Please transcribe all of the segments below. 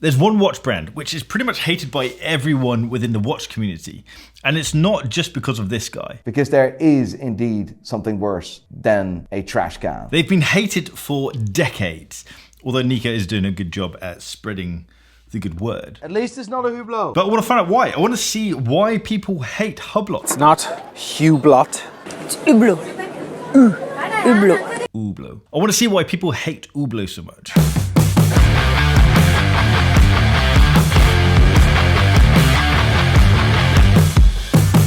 There's one watch brand which is pretty much hated by everyone within the watch community. And it's not just because of this guy. Because there is indeed something worse than a trash can. They've been hated for decades, although Nika is doing a good job at spreading the good word. At least it's not a Hublot. But I want to find out why. I want to see why people hate Hublot. It's not Hublot. It's Hublot. Hublot. Hublot. I want to see why people hate Hublot so much.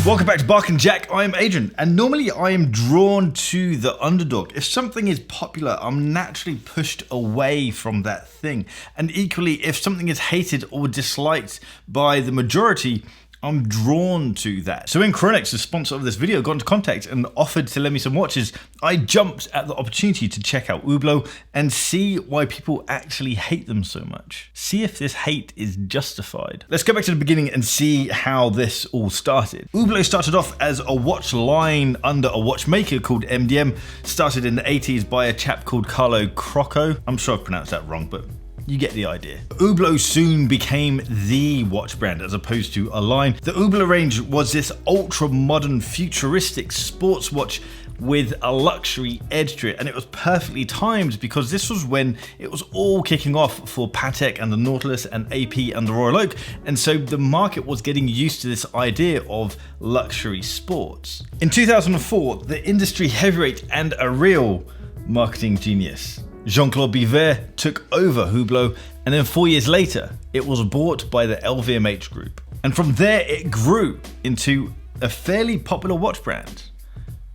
Welcome back to Bark and Jack. I'm Adrian, and normally I am drawn to the underdog. If something is popular, I'm naturally pushed away from that thing. And equally, if something is hated or disliked by the majority, I'm drawn to that. So when Chronix, the sponsor of this video, got into contact and offered to lend me some watches, I jumped at the opportunity to check out Hublot and see why people actually hate them so much. See if this hate is justified. Let's go back to the beginning and see how this all started. Hublot started off as a watch line under a watchmaker called MDM, started in the 80s by a chap called Carlo Crocco. I'm sure I've pronounced that wrong, but you get the idea. Hublot soon became the watch brand as opposed to a line. The Hublot range was this ultra modern futuristic sports watch with a luxury edge to it, and it was perfectly timed because this was when it was all kicking off for Patek and the Nautilus and AP and the Royal Oak, and so the market was getting used to this idea of luxury sports. In 2004, the industry heavyweight and a real marketing genius, Jean-Claude Biver, took over Hublot, and then 4 years later, it was bought by the LVMH group. And from there, it grew into a fairly popular watch brand,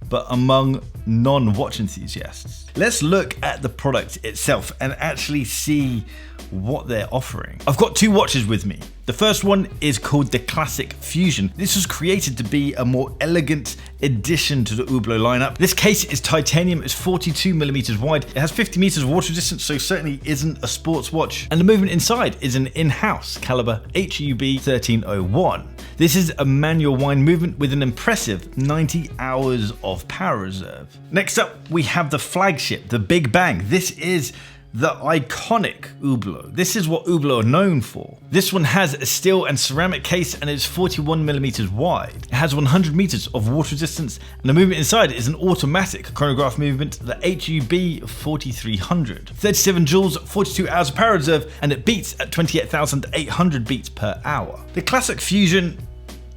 but among non-watch enthusiasts. Let's look at the product itself and actually see what they're offering. I've got two watches with me. The first one is called the Classic Fusion. This was created to be a more elegant addition to the Hublot lineup. This case is titanium, it's 42 millimeters wide. It has 50 meters of water resistance, so certainly isn't a sports watch. And the movement inside is an in-house caliber HUB 1301. This is a manual wind movement with an impressive 90 hours of power reserve. Next up, we have the flagship, the Big Bang. This is the iconic Hublot. This is what Hublot are known for. This one has a steel and ceramic case and is 41 millimeters wide. It has 100 meters of water resistance, and the movement inside is an automatic chronograph movement, the HUB 4300. 37 joules, 42 hours of power reserve, and it beats at 28,800 beats per hour. The Classic Fusion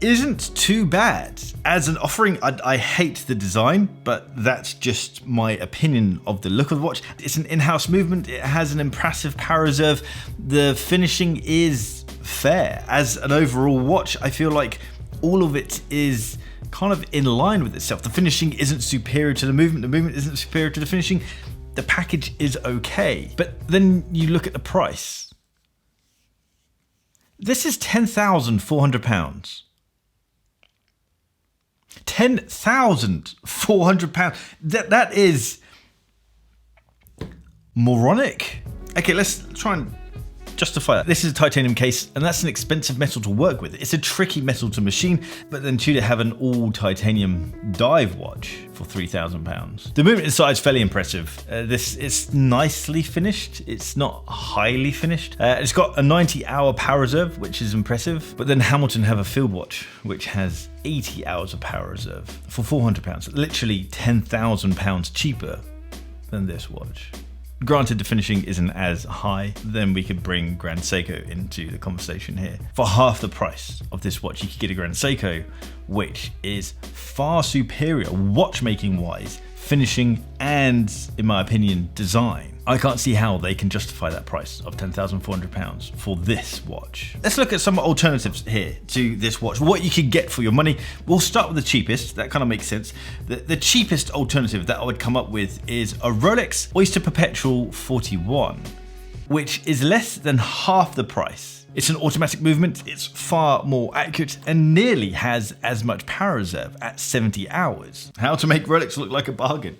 isn't too bad. As an offering, I hate the design, but that's just my opinion of the look of the watch. It's an in-house movement, it has an impressive power reserve, the finishing is fair. As an overall watch, I feel like all of it is kind of in line with itself. The finishing isn't superior to the movement isn't superior to the finishing, the package is okay. But then you look at the price. This is £10,400. £10,400. That is moronic. Okay, let's try and justify that. This is a titanium case, and that's an expensive metal to work with. It's a tricky metal to machine, but then Tudor have an all titanium dive watch for £3,000. The movement inside is fairly impressive. It's nicely finished. It's not highly finished. It's got a 90-hour power reserve, which is impressive. But then Hamilton have a field watch, which has 80 hours of power reserve for £400. Literally £10,000 cheaper than this watch. Granted, the finishing isn't as high, then we could bring Grand Seiko into the conversation here. For half the price of this watch, you could get a Grand Seiko, which is far superior watchmaking wise, finishing, and in my opinion, design. I can't see how they can justify that price of £10,400 for this watch. Let's look at some alternatives here to this watch. What you could get for your money. We'll start with the cheapest. That kind of makes sense. The cheapest alternative that I would come up with is a Rolex Oyster Perpetual 41, which is less than half the price. It's an automatic movement, it's far more accurate, and nearly has as much power reserve at 70 hours. How to make Rolex look like a bargain.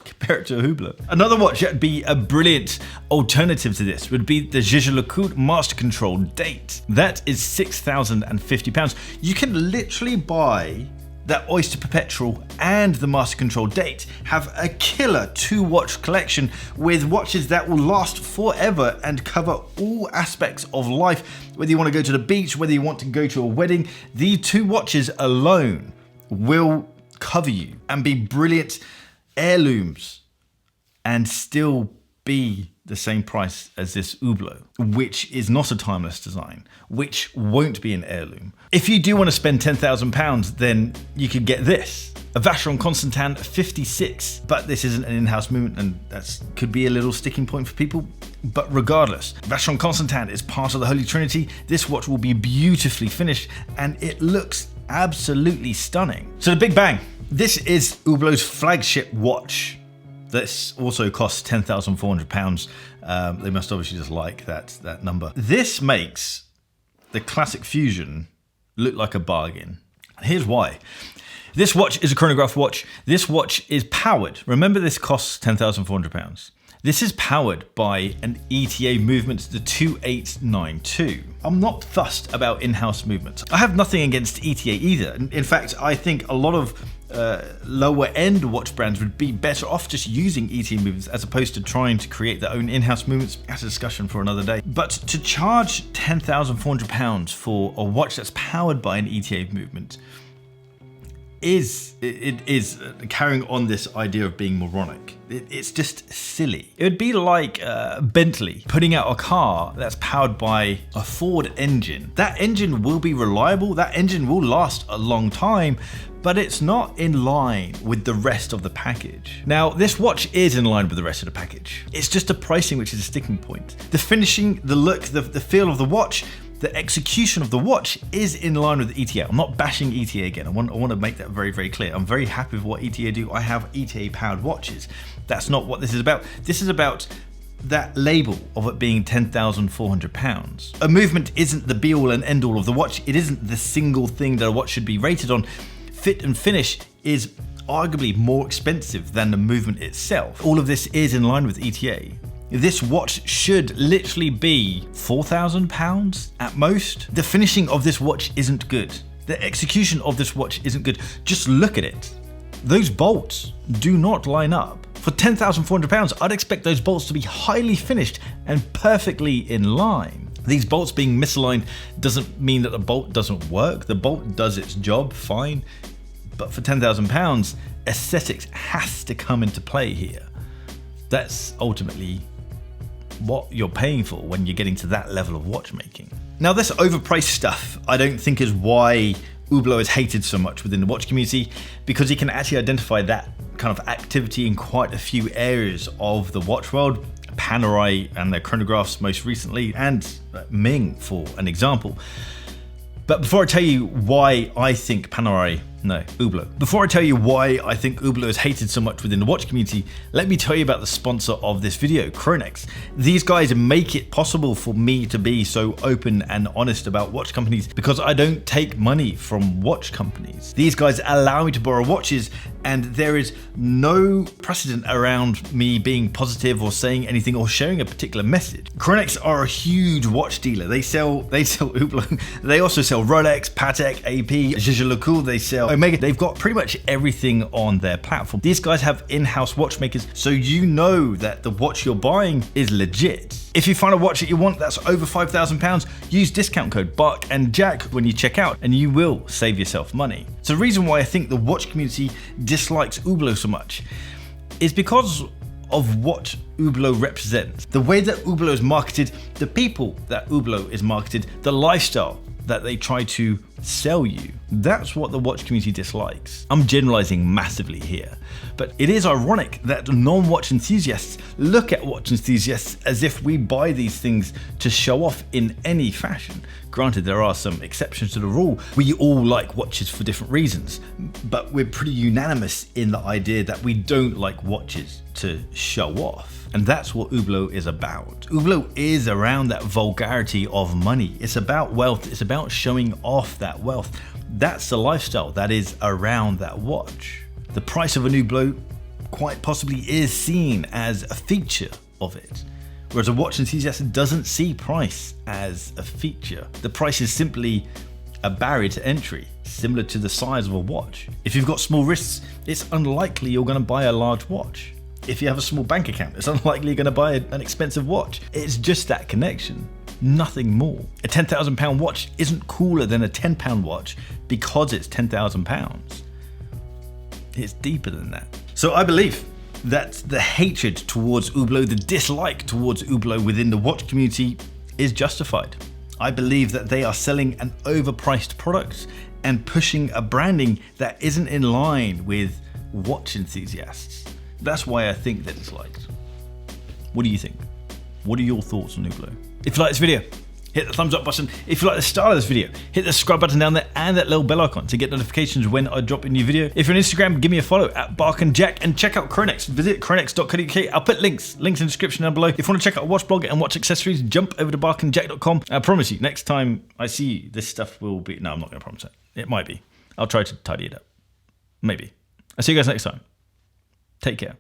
Compare it to a Hublot. Another watch that would be a brilliant alternative to this would be the Jaeger-LeCoultre Master Control Date. That is £6,050. You can literally buy that Oyster Perpetual and the Master Control Date have a killer 2-watch collection with watches that will last forever and cover all aspects of life. Whether you want to go to the beach, whether you want to go to a wedding, these 2 watches alone will cover you and be brilliant heirlooms and still be the same price as this Hublot, which is not a timeless design, which won't be an heirloom. If you do want to spend £10,000, then you could get this, a Vacheron Constantin 56, but this isn't an in-house movement, and that could be a little sticking point for people. But regardless, Vacheron Constantin is part of the Holy Trinity. This watch will be beautifully finished, and it looks absolutely stunning. So the Big Bang, this is Hublot's flagship watch. This also costs £10,400. They must obviously just like that number. This makes the Classic Fusion look like a bargain. Here's why. This watch is a chronograph watch. This watch is powered. Remember, this costs £10,400. This is powered by an ETA movement, the 2892. I'm not fussed about in-house movements. I have nothing against ETA either. In fact, I think a lot of lower end watch brands would be better off just using ETA movements as opposed to trying to create their own in-house movements. That's a discussion for another day. But to charge £10,400 for a watch that's powered by an ETA movement is carrying on this idea of being moronic. It's just silly. It would be like Bentley putting out a car that's powered by a Ford engine. That engine will be reliable, that engine will last a long time, but it's not in line with the rest of the package. Now, this watch is in line with the rest of the package. It's just the pricing which is a sticking point. The finishing, the look, the feel of the watch, the execution of the watch is in line with ETA. I'm not bashing ETA again. I want to make that very, very clear. I'm very happy with what ETA do. I have ETA powered watches. That's not what this is about. This is about that label of it being £10,400. A movement isn't the be all and end all of the watch. It isn't the single thing that a watch should be rated on. Fit and finish is arguably more expensive than the movement itself. All of this is in line with ETA. This watch should literally be £4,000 at most. The finishing of this watch isn't good. The execution of this watch isn't good. Just look at it. Those bolts do not line up. For £10,400, I'd expect those bolts to be highly finished and perfectly in line. These bolts being misaligned doesn't mean that the bolt doesn't work. The bolt does its job fine. But for £10,000, aesthetics has to come into play here. That's ultimately what you're paying for when you're getting to that level of watchmaking. Now, this overpriced stuff I don't think is why Hublot is hated so much within the watch community, because you can actually identify that kind of activity in quite a few areas of the watch world. Panerai and their chronographs most recently, and Ming for an example. But before I tell you why I think Hublot. Before I tell you why I think Hublot is hated so much within the watch community, let me tell you about the sponsor of this video, Chronex. These guys make it possible for me to be so open and honest about watch companies because I don't take money from watch companies. These guys allow me to borrow watches, and there is no precedent around me being positive or saying anything or sharing a particular message. Chronex are a huge watch dealer. They sell Hublot. They also sell Rolex, Patek, AP, Jaeger-LeCoultre. They sell Omega. They've got pretty much everything on their platform. These guys have in-house watchmakers, so you know that the watch you're buying is legit. If you find a watch that you want that's over £5,000, use discount code BARK and JACK when you check out, and you will save yourself money. So the reason why I think the watch community dislikes Hublot so much is because of what Hublot represents. The way that Hublot is marketed, the people that Hublot is marketed, the lifestyle that they try to sell you. That's what the watch community dislikes. I'm generalizing massively here, but it is ironic that non-watch enthusiasts look at watch enthusiasts as if we buy these things to show off in any fashion. Granted, there are some exceptions to the rule. We all like watches for different reasons, but we're pretty unanimous in the idea that we don't like watches to show off. And that's what Hublot is about. Hublot is around that vulgarity of money. It's about wealth. It's about showing off that wealth. That's the lifestyle that is around that watch. The price of an Hublot quite possibly is seen as a feature of it, whereas a watch enthusiast doesn't see price as a feature. The price is simply a barrier to entry, similar to the size of a watch. If you've got small wrists, it's unlikely you're going to buy a large watch. If you have a small bank account, it's unlikely you're going to buy an expensive watch. It's just that connection, nothing more. A £10,000 watch isn't cooler than a £10 watch because it's £10,000. It's deeper than that. So I believe that the hatred towards Hublot, the dislike towards Hublot within the watch community is justified. I believe that they are selling an overpriced product and pushing a branding that isn't in line with watch enthusiasts. That's why I think they're disliked. What do you think? What are your thoughts on Hublot? If you like this video, hit the thumbs up button. If you like the style of this video, hit the subscribe button down there and that little bell icon to get notifications when I drop a new video. If you're on Instagram, give me a follow at @BarkandJack and check out Chronex. Visit chronex.co.uk. I'll put links in the description down below. If you want to check out a watch blog and watch accessories, jump over to barkandjack.com. I promise you, next time I see you, this stuff will be... No, I'm not going to promise it. It might be. I'll try to tidy it up. Maybe. I'll see you guys next time. Take care.